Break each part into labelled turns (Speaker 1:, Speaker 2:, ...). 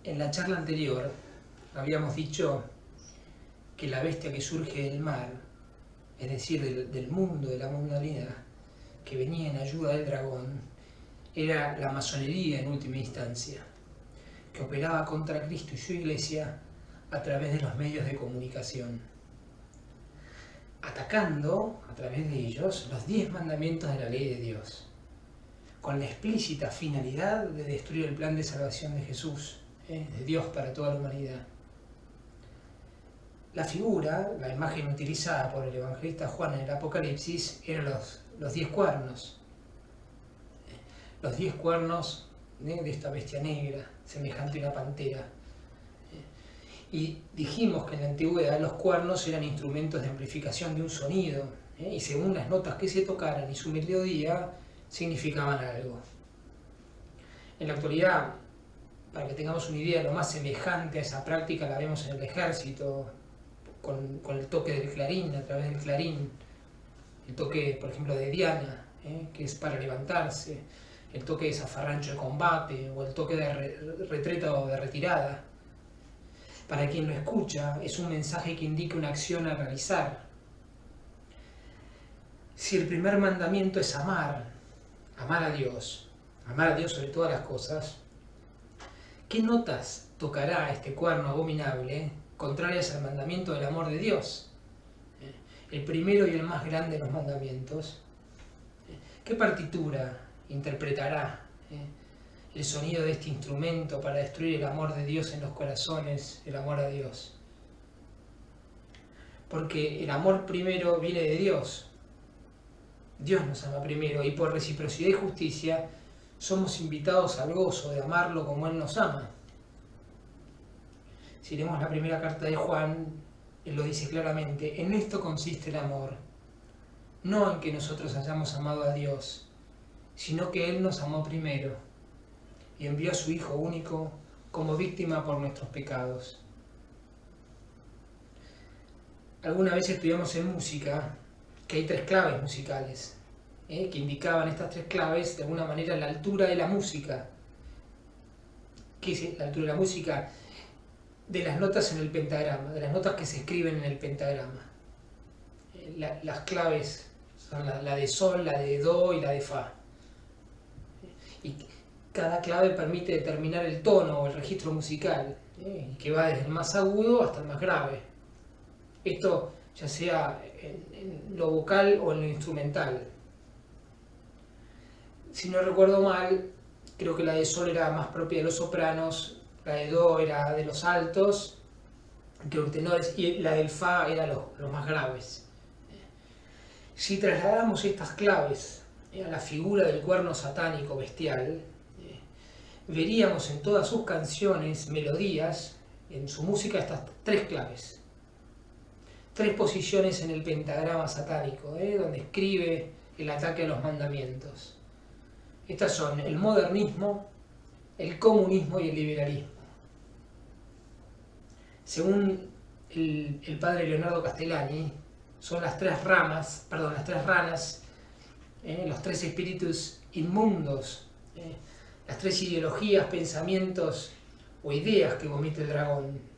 Speaker 1: En la charla anterior habíamos dicho que la bestia que surge del mar, es decir, del mundo, de la mundanalidad, que venía en ayuda del dragón, era la masonería en última instancia, que operaba contra Cristo y su iglesia a través de los medios de comunicación, atacando a través de ellos los 10 mandamientos de la ley de Dios, con la explícita finalidad de destruir el plan de salvación de Jesús, de Dios para toda la humanidad. La figura, la imagen utilizada por el evangelista Juan en el Apocalipsis, eran los 10 cuernos. Los 10 cuernos de esta bestia negra, semejante a una pantera. Y dijimos que en la antigüedad los cuernos eran instrumentos de amplificación de un sonido, y según las notas que se tocaran y su melodía, significaban algo. En la actualidad, para que tengamos una idea, lo más semejante a esa práctica la vemos en el ejército, con el toque del clarín, a través del clarín, el toque, por ejemplo, de diana, que es para levantarse, el toque de zafarrancho de combate, o el toque de retreta o de retirada. Para quien lo escucha, es un mensaje que indica una acción a realizar. Si el primer mandamiento es amar a Dios sobre todas las cosas, ¿qué notas tocará este cuerno abominable contrarias al mandamiento del amor de Dios? El primero y el más grande de los mandamientos. ¿Qué partitura interpretará el sonido de este instrumento para destruir el amor de Dios en los corazones, el amor a Dios? Porque el amor primero viene de Dios. Dios nos ama primero y por reciprocidad y justicia somos invitados al gozo de amarlo como Él nos ama. Si leemos la primera carta de Juan, Él lo dice claramente: en esto consiste el amor, no en que nosotros hayamos amado a Dios, sino que Él nos amó primero y envió a su Hijo único como víctima por nuestros pecados. Alguna vez estudiamos en música que hay 3 claves musicales, que indicaban estas 3 claves de alguna manera la altura de la música. ¿Qué es la altura de la música? De las notas en el pentagrama, de las notas que se escriben en el pentagrama. Las claves son la de sol, la de do y la de fa. Y cada clave permite determinar el tono o el registro musical, que va desde el más agudo hasta el más grave. Esto ya sea en lo vocal o en lo instrumental. Si no recuerdo mal, creo que la de sol era más propia de los sopranos, la de do era de los altos, que los tenores, y la del fa era los más graves. Si trasladamos estas claves a la figura del cuerno satánico bestial, veríamos en todas sus canciones, melodías, en su música estas 3 claves. 3 posiciones en el pentagrama satánico, donde escribe el ataque a los mandamientos. Estas son el modernismo, el comunismo y el liberalismo. Según el padre Leonardo Castellani, son las 3 ranas, los 3 espíritus inmundos, las 3 ideologías, pensamientos o ideas que vomita el dragón.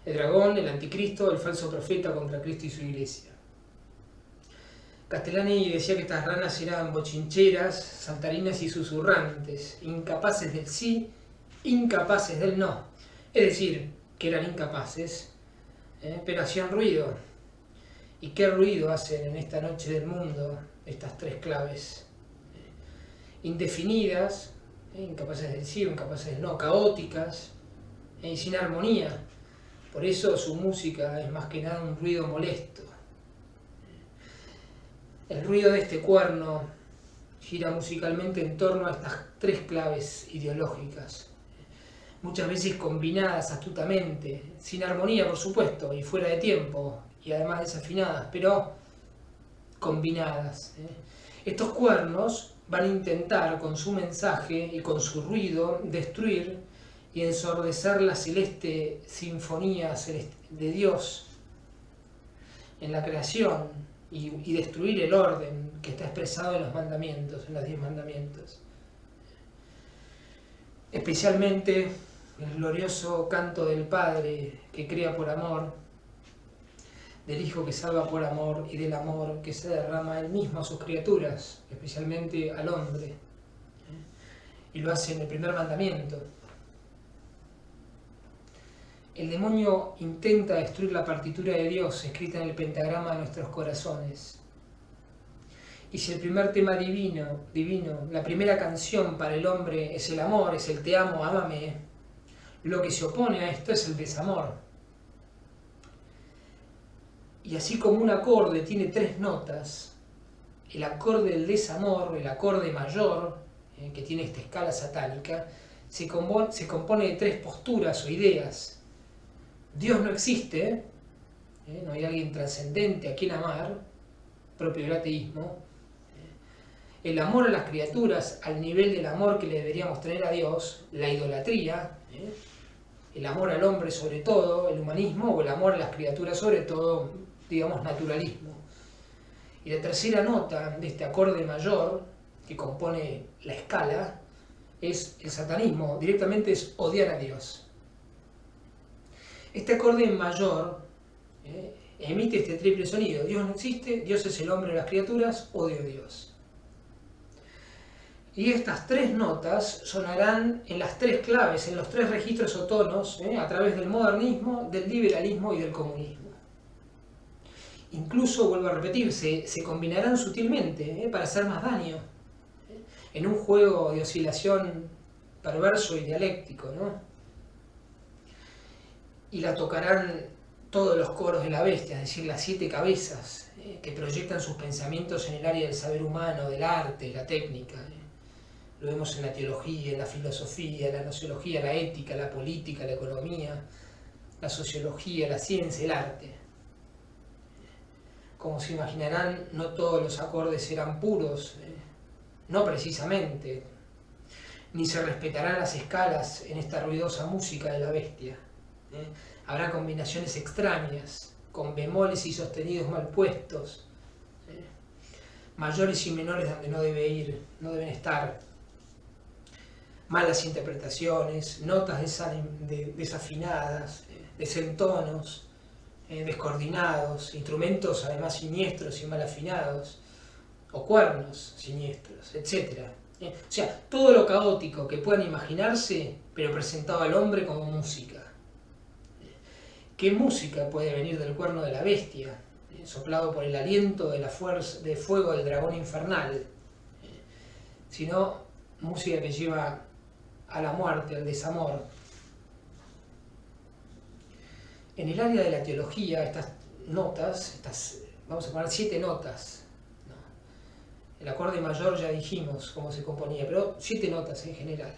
Speaker 1: El dragón, el anticristo, el falso profeta contra Cristo y su iglesia. Castellani decía que estas ranas eran bochincheras, saltarinas y susurrantes, incapaces del sí, incapaces del no. Es decir, que eran incapaces, pero hacían ruido. ¿Y qué ruido hacen en esta noche del mundo estas 3 claves? Indefinidas, incapaces del sí, incapaces del no, caóticas, y sin armonía. Por eso su música es más que nada un ruido molesto. El ruido de este cuerno gira musicalmente en torno a estas 3 claves ideológicas, muchas veces combinadas astutamente, sin armonía por supuesto, y fuera de tiempo, y además desafinadas, pero combinadas. Estos cuernos van a intentar con su mensaje y con su ruido destruir y ensordecer la celeste sinfonía de Dios en la creación y destruir el orden que está expresado en los mandamientos, en los 10 mandamientos. especialmente el glorioso canto del Padre que crea por amor, del Hijo que salva por amor y del amor que se derrama él mismo a sus criaturas, especialmente al hombre. Y lo hace en el primer mandamiento. El demonio intenta destruir la partitura de Dios escrita en el pentagrama de nuestros corazones. Y si el primer tema divino, la primera canción para el hombre es el amor, es el te amo, ámame, lo que se opone a esto es el desamor. Y así como un acorde tiene 3 notas, el acorde del desamor, el acorde mayor, que tiene esta escala satánica, se compone de 3 posturas o ideas. Dios no existe, no hay alguien trascendente a quien amar, propio del ateísmo. El amor a las criaturas al nivel del amor que le deberíamos tener a Dios, la idolatría, el amor al hombre sobre todo, el humanismo, o el amor a las criaturas sobre todo, digamos, naturalismo. Y la tercera nota de este acorde mayor, que compone la escala, es el satanismo, directamente es odiar a Dios. Este acorde mayor emite este triple sonido: Dios no existe, Dios es el hombre de las criaturas, odio a Dios. Y estas 3 notas sonarán en las 3 claves, en los 3 registros o tonos, a través del modernismo, del liberalismo y del comunismo. Incluso, vuelvo a repetir, se combinarán sutilmente para hacer más daño, en un juego de oscilación perverso y dialéctico, ¿no? Y la tocarán todos los coros de la bestia, es decir, las 7 cabezas que proyectan sus pensamientos en el área del saber humano, del arte, la técnica. Lo vemos en la teología, en la filosofía, en la gnoseología, la ética, la política, la economía, la sociología, la ciencia, el arte. Como se imaginarán, no todos los acordes serán puros, no precisamente, ni se respetarán las escalas en esta ruidosa música de la bestia. Habrá combinaciones extrañas, con bemoles y sostenidos mal puestos, mayores y menores donde no deben estar, malas interpretaciones, notas desafinadas, desentonos, descoordinados, instrumentos además siniestros y mal afinados, o cuernos siniestros, etc. O sea, todo lo caótico que puedan imaginarse, pero presentado al hombre como música. ¿Qué música puede venir del cuerno de la bestia, soplado por el aliento de la fuerza de fuego del dragón infernal? Sino música que lleva a la muerte, al desamor. En el área de la teología, estas notas, vamos a poner 7 notas, ¿no? El acorde mayor ya dijimos cómo se componía, pero 7 notas en general.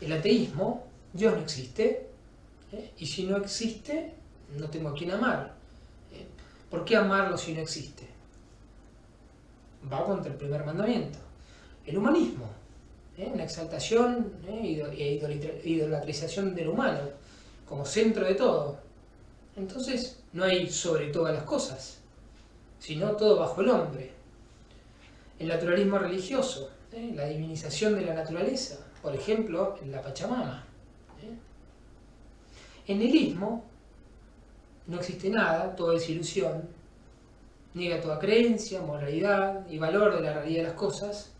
Speaker 1: El ateísmo, Dios no existe, y si no existe, no tengo a quién amar. ¿Por qué amarlo si no existe? Va contra el primer mandamiento. El humanismo, una exaltación e idolatrización del humano como centro de todo. Entonces no hay sobre todas las cosas, sino todo bajo el hombre. El naturalismo religioso, la divinización de la naturaleza, por ejemplo, en la Pachamama. En el ismo no existe nada, todo es ilusión, niega toda creencia, moralidad y valor de la realidad de las cosas,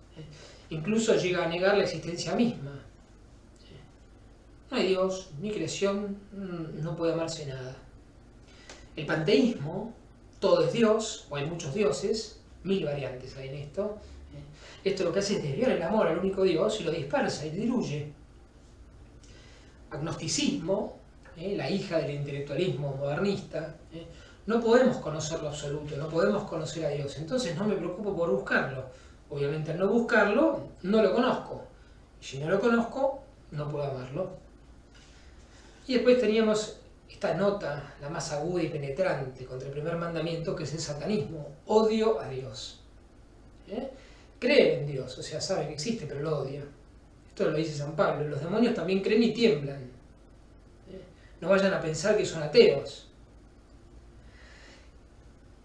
Speaker 1: incluso llega a negar la existencia misma. No hay Dios, ni creación, no puede amarse nada. El panteísmo, todo es Dios, o hay muchos dioses, 1000 variantes hay en esto. Esto lo que hace es desviar el amor al único Dios y lo dispersa y diluye. Agnosticismo, la hija del intelectualismo modernista, no podemos conocer lo absoluto, no podemos conocer a Dios, entonces no me preocupo por buscarlo. Obviamente al no buscarlo, no lo conozco. Y si no lo conozco, no puedo amarlo. Y después teníamos esta nota, la más aguda y penetrante contra el primer mandamiento, que es el satanismo: odio a Dios. Cree en Dios, o sea, sabe que existe, pero lo odia. Esto lo dice San Pablo: los demonios también creen y tiemblan. No vayan a pensar que son ateos.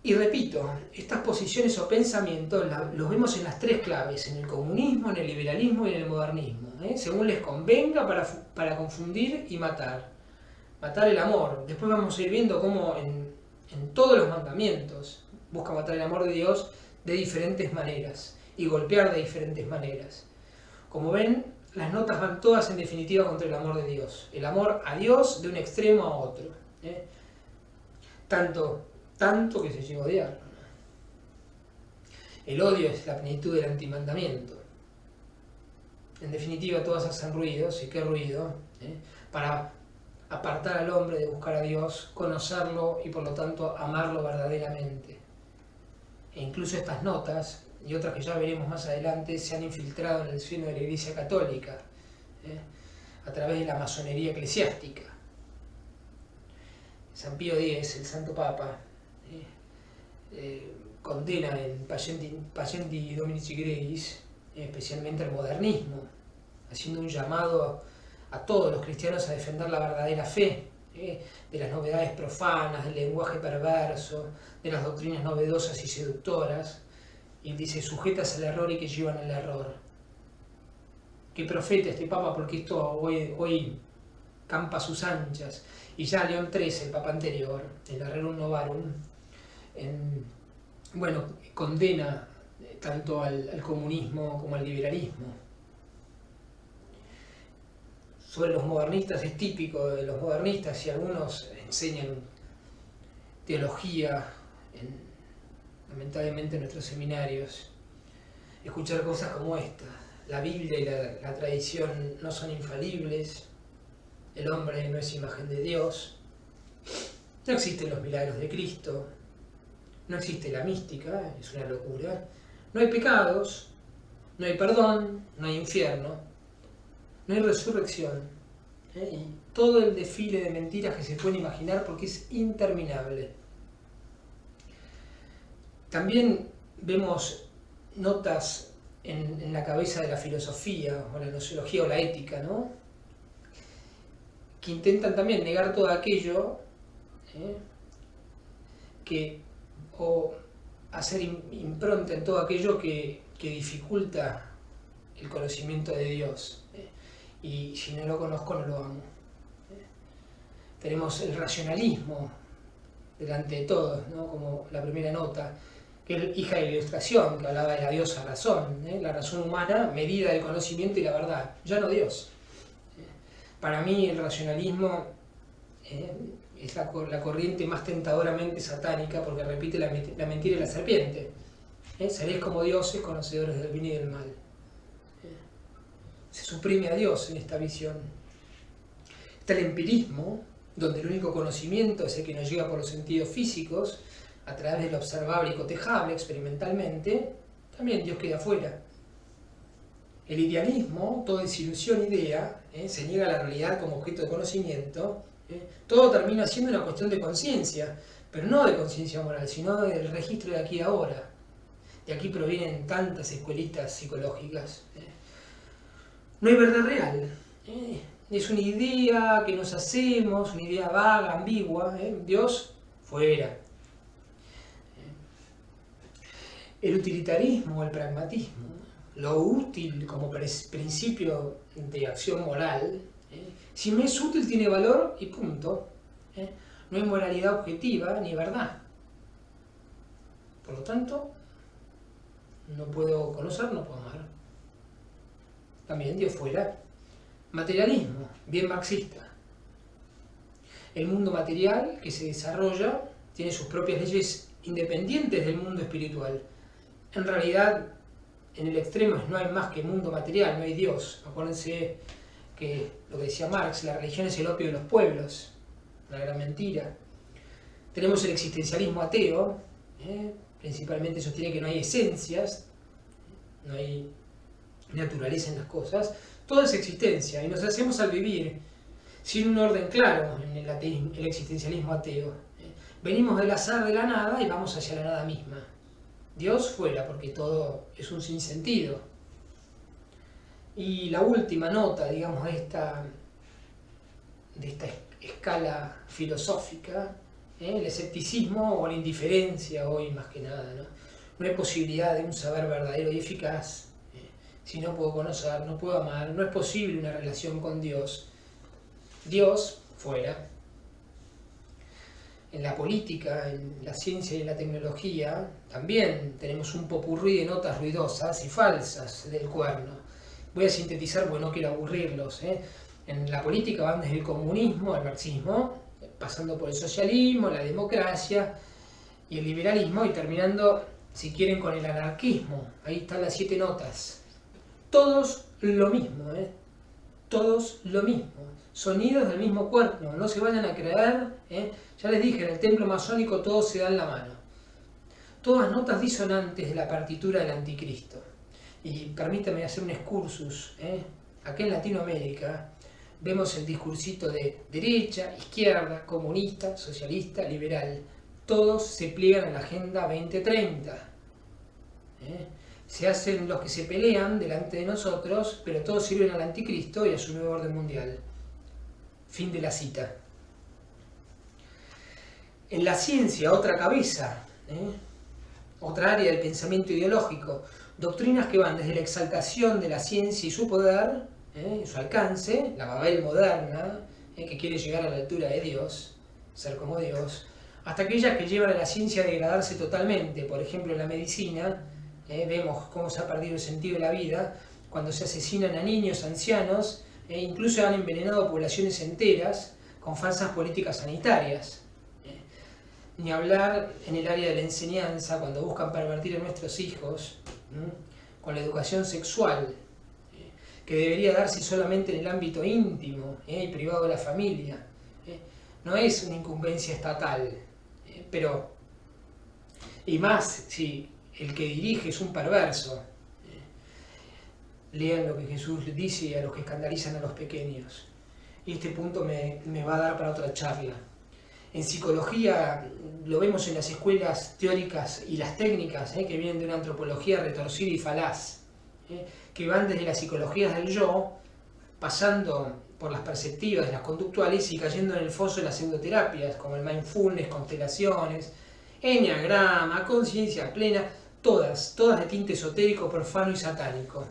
Speaker 1: Y repito, estas posiciones o pensamientos los vemos en las tres claves, en el comunismo, en el liberalismo y en el modernismo, según les convenga para confundir y matar. Matar el amor. Después vamos a ir viendo cómo en todos los mandamientos busca matar el amor de Dios de diferentes maneras y golpear de diferentes maneras. Como ven, las notas van todas en definitiva contra el amor de Dios. El amor a Dios de un extremo a otro. Tanto que se llegó a odiar. El odio es la plenitud del antimandamiento. En definitiva, todas hacen ruidos, y qué ruido, para apartar al hombre de buscar a Dios, conocerlo y por lo tanto amarlo verdaderamente. E incluso estas notas, y otras que ya veremos más adelante, se han infiltrado en el seno de la Iglesia Católica, a través de la masonería eclesiástica. San Pío X, el Santo Papa, condena en Patienti Dominici Gregis, especialmente el modernismo, haciendo un llamado a todos los cristianos a defender la verdadera fe, de las novedades profanas, del lenguaje perverso, de las doctrinas novedosas y seductoras, y dice, sujetas al error y que llevan al error. Qué profeta este Papa, porque esto hoy campa a sus anchas. Y ya León XIII, el Papa anterior, el Rerum Novarum, condena tanto al comunismo como al liberalismo. Sobre los modernistas, es típico de los modernistas, y algunos enseñan teología, lamentablemente en nuestros seminarios, escuchar cosas como esta: la Biblia y la tradición no son infalibles, el hombre no es imagen de Dios, no existen los milagros de Cristo, no existe la mística, es una locura, no hay pecados, no hay perdón, no hay infierno, no hay resurrección, y todo el desfile de mentiras que se pueden imaginar, porque es interminable. También vemos notas en la cabeza de la filosofía, o la gnoseología o la ética, ¿no?, que intentan también negar todo aquello, o hacer impronta en todo aquello que dificulta el conocimiento de Dios. Y si no lo conozco, no lo amo. Tenemos el racionalismo delante de todos, ¿no?, como la primera nota, que es hija de la Ilustración, que hablaba de la diosa razón, la razón humana, medida del conocimiento y la verdad, ya no Dios. Para mí el racionalismo es la corriente más tentadoramente satánica, porque repite la mentira de la serpiente. Seréis como dioses, conocedores del bien y del mal. Se suprime a Dios en esta visión. Está el empirismo, donde el único conocimiento es el que nos llega por los sentidos físicos, a través de lo observable y cotejable experimentalmente. También Dios queda fuera. El idealismo, todo es ilusión, idea, se niega a la realidad como objeto de conocimiento. Todo termina siendo una cuestión de conciencia, pero no de conciencia moral, sino del registro de aquí y ahora. De aquí provienen tantas escuelitas psicológicas. No hay verdad real. Es una idea que nos hacemos, una idea vaga, ambigua. Dios, fuera. El utilitarismo o el pragmatismo, lo útil como principio de acción moral, si me es útil tiene valor y punto. No hay moralidad objetiva ni verdad. Por lo tanto, no puedo conocer, no puedo amar. También Dios fuera. Materialismo, bien marxista. El mundo material que se desarrolla tiene sus propias leyes independientes del mundo espiritual. En realidad, en el extremo no hay más que mundo material, no hay Dios. Acuérdense que lo que decía Marx, la religión es el opio de los pueblos, una gran mentira. Tenemos el existencialismo ateo, principalmente sostiene que no hay esencias, no hay naturaleza en las cosas, todo es existencia, y nos hacemos al vivir sin un orden claro en el existencialismo ateo. Venimos del azar de la nada y vamos hacia la nada misma. Dios fuera, porque todo es un sinsentido. Y la última nota, digamos, de esta escala filosófica El escepticismo o la indiferencia hoy más que nada, ¿no? No hay posibilidad de un saber verdadero y eficaz. Si no puedo conocer, no puedo amar, no es posible una relación con Dios. Dios, fuera. En la política, en la ciencia y en la tecnología, también tenemos un popurrí de notas ruidosas y falsas del cuerno. Voy a sintetizar porque no quiero aburrirlos. En la política van desde el comunismo al marxismo, pasando por el socialismo, la democracia y el liberalismo, y terminando, si quieren, con el anarquismo. Ahí están las 7 notas. Todos lo mismo, todos lo mismo. Sonidos del mismo cuerno, no se vayan a creer. Ya les dije, en el templo masónico todos se dan la mano. Todas notas disonantes de la partitura del anticristo. Y permítanme hacer un excursus. Acá en Latinoamérica vemos el discursito de derecha, izquierda, comunista, socialista, liberal. Todos se pliegan a la Agenda 2030. Se hacen los que se pelean delante de nosotros, pero todos sirven al anticristo y a su nuevo orden mundial. Fin de la cita. En la ciencia, otra cabeza, otra área del pensamiento ideológico, doctrinas que van desde la exaltación de la ciencia y su poder, su alcance, la Babel moderna, que quiere llegar a la altura de Dios, ser como Dios, hasta aquellas que llevan a la ciencia a degradarse totalmente. Por ejemplo, en la medicina, vemos cómo se ha perdido el sentido de la vida, cuando se asesinan a niños, ancianos, incluso han envenenado poblaciones enteras con falsas políticas sanitarias. Ni hablar en el área de la enseñanza, cuando buscan pervertir a nuestros hijos, con la educación sexual, que debería darse solamente en el ámbito íntimo y privado de la familia. No es una incumbencia estatal, pero, y más si el que dirige es un perverso. Lean lo que Jesús dice a los que escandalizan a los pequeños. Y este punto me va a dar para otra charla. En psicología lo vemos en las escuelas teóricas y las técnicas que vienen de una antropología retorcida y falaz, que van desde las psicologías del yo, pasando por las perceptivas, las conductuales y cayendo en el foso de las pseudoterapias, como el mindfulness, constelaciones, enneagrama, conciencia plena, todas de tinte esotérico, profano y satánico.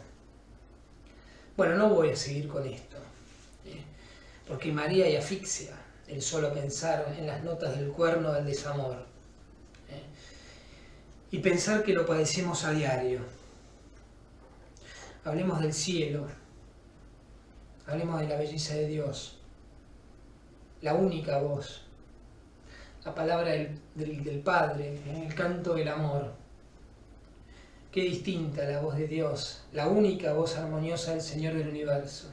Speaker 1: Bueno, no voy a seguir con esto, porque María y asfixia el solo pensar en las notas del cuerno del desamor. Y pensar que lo padecemos a diario. Hablemos del cielo, hablemos de la belleza de Dios, la única voz, la palabra del Padre, el canto del amor. Qué distinta la voz de Dios, la única voz armoniosa del Señor del universo.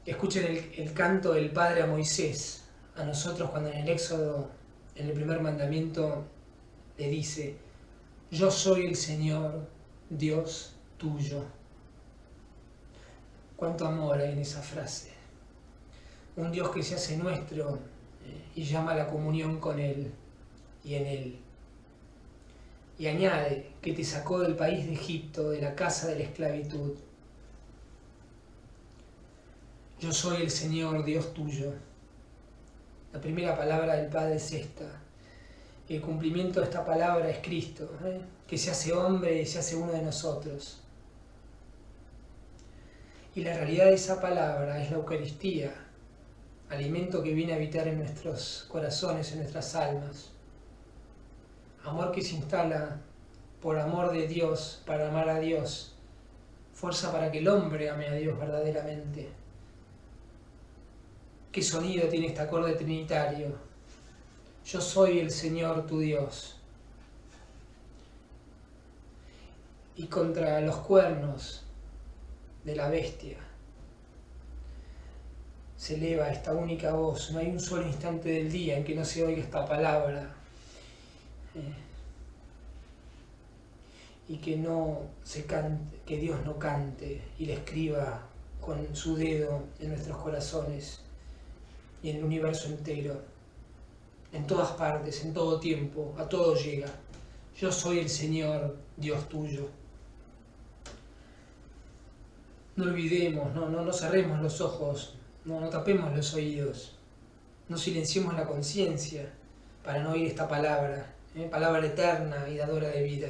Speaker 1: Escuchen el canto del Padre a Moisés, a nosotros cuando en el Éxodo, en el primer mandamiento, le dice: yo soy el Señor, Dios tuyo. Cuánto amor hay en esa frase. Un Dios que se hace nuestro y llama a la comunión con Él y en Él. Y añade que te sacó del país de Egipto, de la casa de la esclavitud. Yo soy el Señor, Dios tuyo. La primera palabra del Padre es esta. El cumplimiento de esta palabra es Cristo, que se hace hombre y se hace uno de nosotros. Y la realidad de esa palabra es la Eucaristía, alimento que viene a habitar en nuestros corazones, en nuestras almas. Amor que se instala por amor de Dios, para amar a Dios. Fuerza para que el hombre ame a Dios verdaderamente. ¿Qué sonido tiene este acorde trinitario? Yo soy el Señor tu Dios. Y contra los cuernos de la bestia se eleva esta única voz. No hay un solo instante del día en que no se oiga esta palabra y que no se cante, que Dios no cante y le escriba con su dedo en nuestros corazones y en el universo entero, en todas partes, en todo tiempo, a todo llega. Yo soy el Señor, Dios tuyo. No olvidemos, no cerremos los ojos, no tapemos los oídos. No silenciemos la conciencia para no oír esta palabra, palabra eterna y dadora de vida.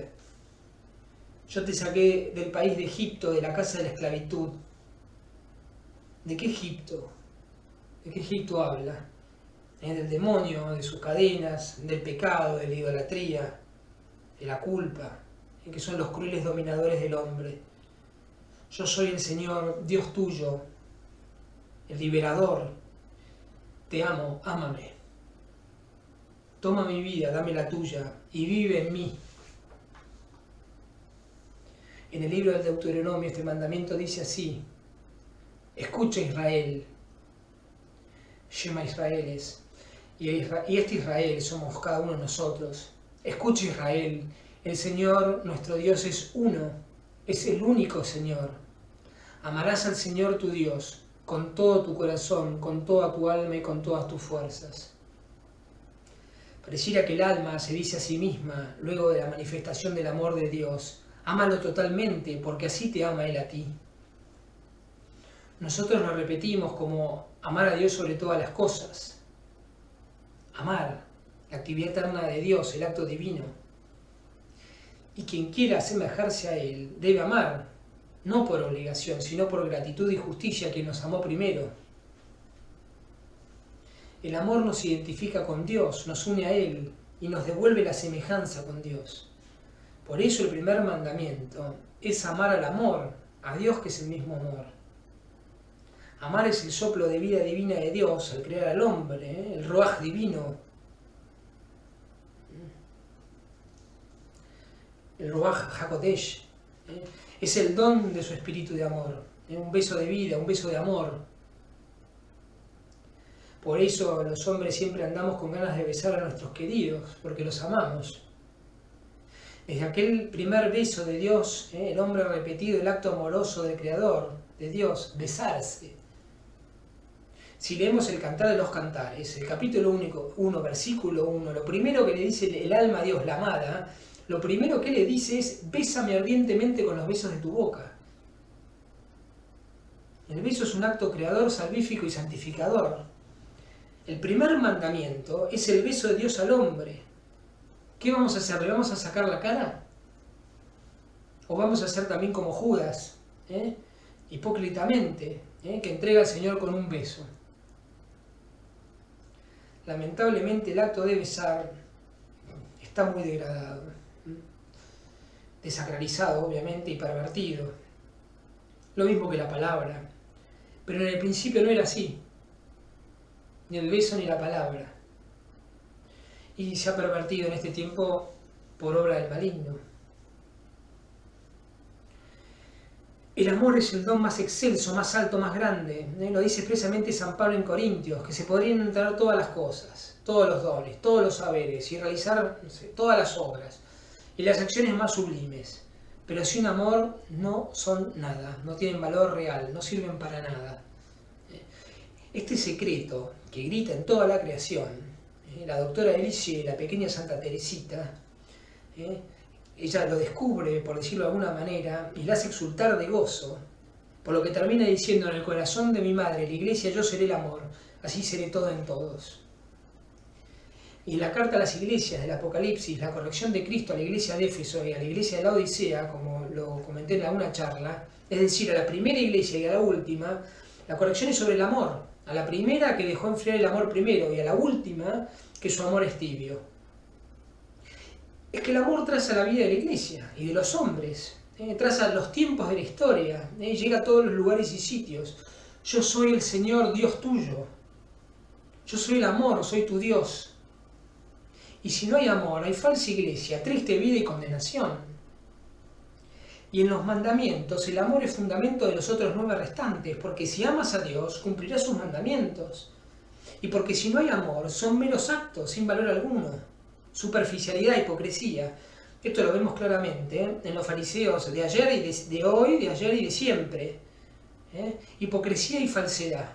Speaker 1: Yo te saqué del país de Egipto, de la casa de la esclavitud. ¿De qué Egipto? ¿De qué Egipto habla? Del demonio, de sus cadenas, del pecado, de la idolatría, de la culpa, que son los crueles dominadores del hombre. Yo soy el Señor, Dios tuyo, el liberador. Te amo, ámame. Toma mi vida, dame la tuya y vive en mí. En el libro del Deuteronomio este mandamiento dice así: escucha Israel, Shema Israeles, y este Israel somos cada uno de nosotros. Escucha Israel, el Señor nuestro Dios es uno, es el único Señor. Amarás al Señor tu Dios con todo tu corazón, con toda tu alma y con todas tus fuerzas. Pareciera que el alma se dice a sí misma, luego de la manifestación del amor de Dios: ámalo totalmente, porque así te ama Él a ti. Nosotros lo repetimos como amar a Dios sobre todas las cosas. Amar, la actividad eterna de Dios, el acto divino. Y quien quiera asemejarse a Él debe amar, no por obligación, sino por gratitud y justicia, que nos amó primero. El amor nos identifica con Dios, nos une a Él y nos devuelve la semejanza con Dios. Por eso el primer mandamiento es amar al amor, a Dios, que es el mismo amor. Amar es el soplo de vida divina de Dios al crear al hombre, el Ruaj divino. El Ruaj HaKodesh. Es el don de su espíritu de amor. Un beso de vida, un beso de amor. Por eso los hombres siempre andamos con ganas de besar a nuestros queridos, porque los amamos. Desde aquel primer beso de Dios, el hombre ha repetido el acto amoroso del Creador, de Dios, besarse. Si leemos el Cantar de los Cantares, el capítulo 1, versículo 1, lo primero que le dice el alma a Dios, la amada, lo primero que le dice es: bésame ardientemente con los besos de tu boca. El beso es un acto creador, salvífico y santificador. El primer mandamiento es el beso de Dios al hombre. ¿Qué vamos a hacer? ¿Le vamos a sacar la cara? ¿O vamos a hacer también como Judas, hipócritamente, que entrega al Señor con un beso? Lamentablemente el acto de besar está muy degradado, desacralizado obviamente y pervertido. Lo mismo que la palabra. Pero en el principio no era así. Ni el beso ni la palabra. Y se ha pervertido en este tiempo por obra del maligno. El amor es el don más excelso, más alto, más grande. Lo dice expresamente San Pablo en Corintios, que se podrían entrar todas las cosas, todos los dones, todos los saberes y realizar todas las obras y las acciones más sublimes. Pero sin amor no son nada, no tienen valor real, no sirven para nada. Este secreto que grita en toda la creación, la doctora Elice, la pequeña Santa Teresita, ella lo descubre, por decirlo de alguna manera, y la hace exultar de gozo, por lo que termina diciendo: en el corazón de mi madre, la iglesia, yo seré el amor, así seré todo en todos. Y en la carta a las iglesias del Apocalipsis, la corrección de Cristo a la iglesia de Éfeso y a la iglesia de la Odisea, como lo comenté en alguna charla, es decir, a la primera iglesia y a la última, la corrección es sobre el amor. A la primera, que dejó enfriar el amor primero, y a la última, que su amor es tibio. Es que el amor traza la vida de la iglesia y de los hombres, traza los tiempos de la historia, llega a todos los lugares y sitios. Yo soy el Señor Dios tuyo. Yo soy el amor, soy tu Dios. Y si no hay amor, hay falsa iglesia, triste vida y condenación. Y en los mandamientos, el amor es fundamento de los otros 9 restantes, porque si amas a Dios, cumplirás sus mandamientos. Y porque si no hay amor, son meros actos, sin valor alguno. Superficialidad, hipocresía. Esto lo vemos claramente en los fariseos de ayer y de hoy, de ayer y de siempre. Hipocresía y falsedad.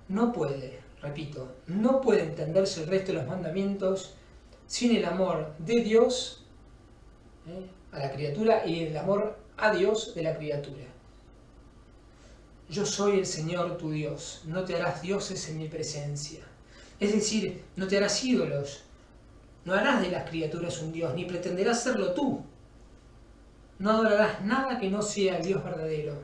Speaker 1: No puede, repito, no puede entenderse el resto de los mandamientos sin el amor de Dios a la criatura y el amor a Dios de la criatura. yo soy el Señor tu Dios, no te harás dioses en mi presencia. Es decir, no te harás ídolos, no harás de las criaturas un Dios, ni pretenderás serlo tú. No adorarás nada que no sea el Dios verdadero.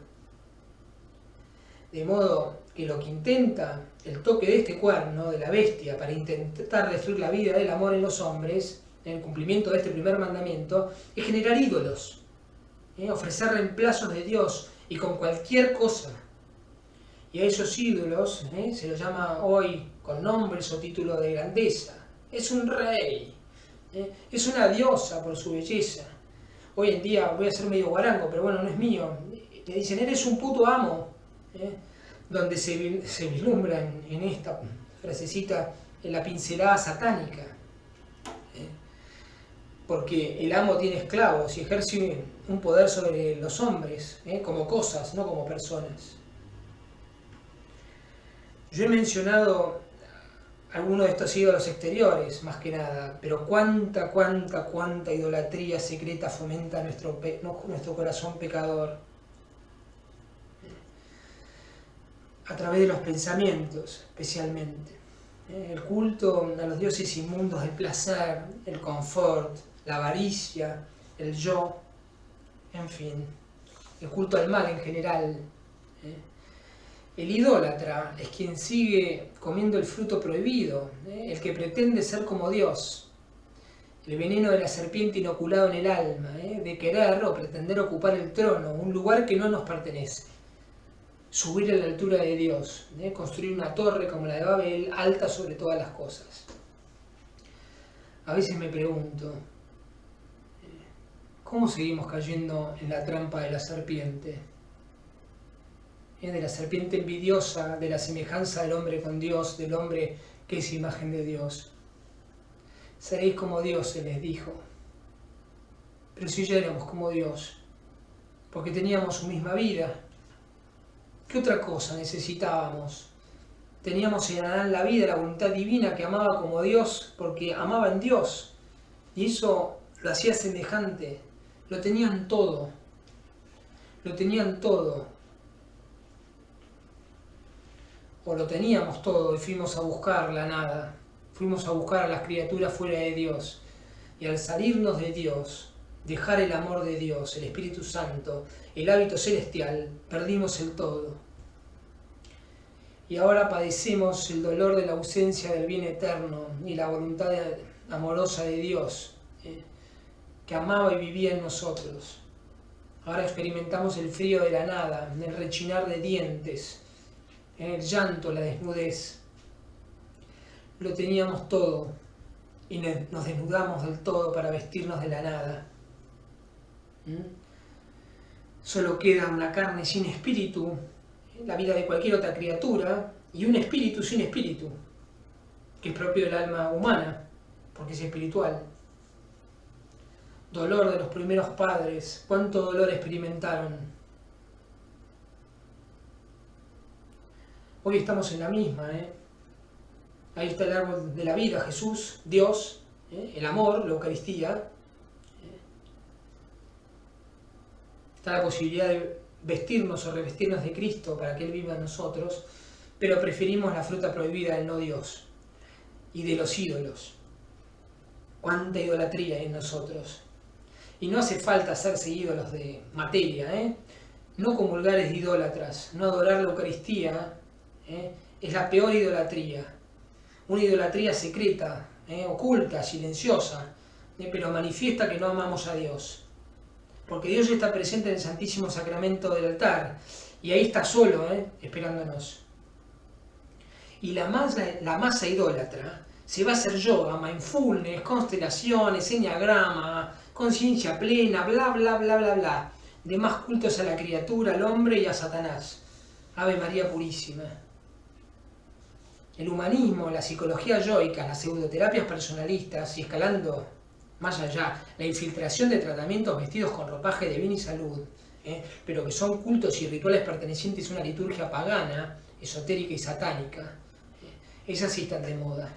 Speaker 1: De modo que lo que intenta el toque de este cuerno, de la bestia, para intentar destruir la vida del amor en los hombres, en el cumplimiento de este primer mandamiento, es generar ídolos, ofrecer reemplazos de Dios y con cualquier cosa. Y a esos ídolos se los llama hoy con nombres o títulos de grandeza. Es un rey, es una diosa por su belleza. Hoy en día, voy a ser medio guarango, pero bueno, no es mío. Le dicen, eres un puto amo, donde se vislumbra en esta frasecita en la pincelada satánica. Porque el amo tiene esclavos y ejerce un poder sobre los hombres, como cosas, no como personas. Yo he mencionado algunos de estos ídolos exteriores, más que nada, pero cuánta idolatría secreta fomenta nuestro corazón pecador. A través de los pensamientos, especialmente. El culto a los dioses inmundos del placer, el confort, la avaricia, el yo, en fin, el culto al mal en general. El idólatra es quien sigue comiendo el fruto prohibido, el que pretende ser como Dios. El veneno de la serpiente inoculado en el alma, de querer o pretender ocupar el trono, un lugar que no nos pertenece. Subir a la altura de Dios, construir una torre como la de Babel, alta sobre todas las cosas. A veces me pregunto, ¿cómo seguimos cayendo en la trampa de la serpiente? De la serpiente envidiosa, de la semejanza del hombre con Dios, del hombre que es imagen de Dios. Seréis como Dios, se les dijo. Pero si ya éramos como Dios, porque teníamos su misma vida, ¿qué otra cosa necesitábamos? Teníamos en Adán la vida, la voluntad divina que amaba como Dios, porque amaba en Dios. Y eso lo hacía semejante. Lo tenían todo. Lo tenían todo. O lo teníamos todo y fuimos a buscar la nada. Fuimos a buscar a las criaturas fuera de Dios. Y al salirnos de Dios, dejar el amor de Dios, el Espíritu Santo, el hábito celestial, perdimos el todo. Y ahora padecemos el dolor de la ausencia del bien eterno y la voluntad amorosa de Dios, que amaba y vivía en nosotros. Ahora experimentamos el frío de la nada, el rechinar de dientes, el llanto, la desnudez. Lo teníamos todo y nos desnudamos del todo para vestirnos de la nada. Solo queda una carne sin espíritu, la vida de cualquier otra criatura, y un espíritu sin espíritu, que es propio del alma humana, porque es espiritual. Dolor de los primeros padres, cuánto dolor experimentaron. Hoy estamos en la misma, Ahí está el árbol de la vida, Jesús, Dios, el amor, la Eucaristía. Está la posibilidad de vestirnos o revestirnos de Cristo para que Él viva en nosotros, pero preferimos la fruta prohibida del no Dios y de los ídolos. Cuánta idolatría hay en nosotros. Y no hace falta hacerse ídolos de materia, No comulgar es de idólatras, no adorar la Eucaristía, es la peor idolatría. Una idolatría secreta, oculta, silenciosa, pero manifiesta que no amamos a Dios. Porque Dios está presente en el Santísimo Sacramento del altar, y ahí está solo, esperándonos. Y la masa idólatra se va a hacer yoga, mindfulness, constelaciones, enneagrama, conciencia plena, bla, bla, bla, bla, bla. Demás cultos a la criatura, al hombre y a Satanás. Ave María Purísima. El humanismo, la psicología yoica, las pseudoterapias personalistas y escalando más allá, la infiltración de tratamientos vestidos con ropaje de bien y salud, pero que son cultos y rituales pertenecientes a una liturgia pagana, esotérica y satánica, esas sí están de moda.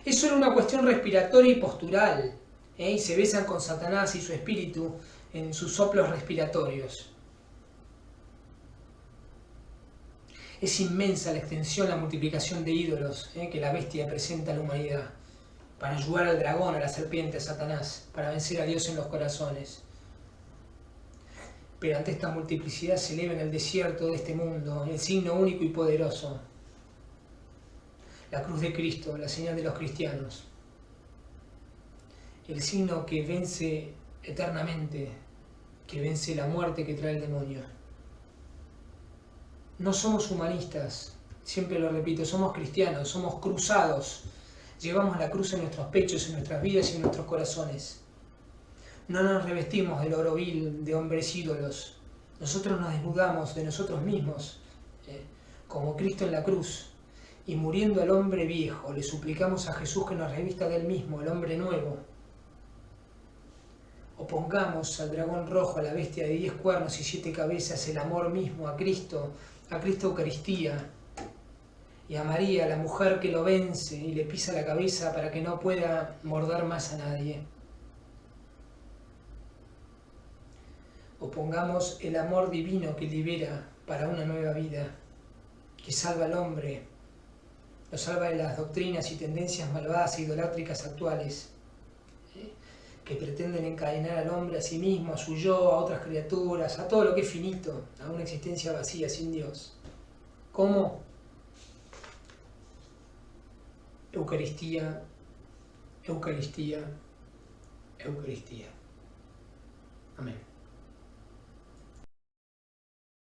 Speaker 1: Es solo una cuestión respiratoria y postural, y se besan con Satanás y su espíritu en sus soplos respiratorios. Es inmensa la extensión, la multiplicación de ídolos que la bestia presenta a la humanidad, para ayudar al dragón, a la serpiente, a Satanás, para vencer a Dios en los corazones. Pero ante esta multiplicidad se eleva en el desierto de este mundo el signo único y poderoso, la cruz de Cristo, la señal de los cristianos, el signo que vence eternamente, que vence la muerte que trae el demonio. No somos humanistas, siempre lo repito, somos cristianos, somos cruzados, llevamos la cruz en nuestros pechos, en nuestras vidas y en nuestros corazones. No nos revestimos del oro vil de hombres ídolos. Nosotros nos desnudamos de nosotros mismos, como Cristo en la cruz. Y muriendo al hombre viejo, le suplicamos a Jesús que nos revista del mismo, el hombre nuevo. Opongamos al dragón rojo, a la bestia de 10 cuernos y 7 cabezas, el amor mismo a Cristo Eucaristía. Y a María, la mujer que lo vence y le pisa la cabeza para que no pueda morder más a nadie. Opongamos el amor divino que libera para una nueva vida, que salva al hombre, lo salva de las doctrinas y tendencias malvadas e idolátricas actuales, que pretenden encadenar al hombre a sí mismo, a su yo, a otras criaturas, a todo lo que es finito, a una existencia vacía, sin Dios. ¿Cómo? Eucaristía, Eucaristía, Eucaristía. Amén.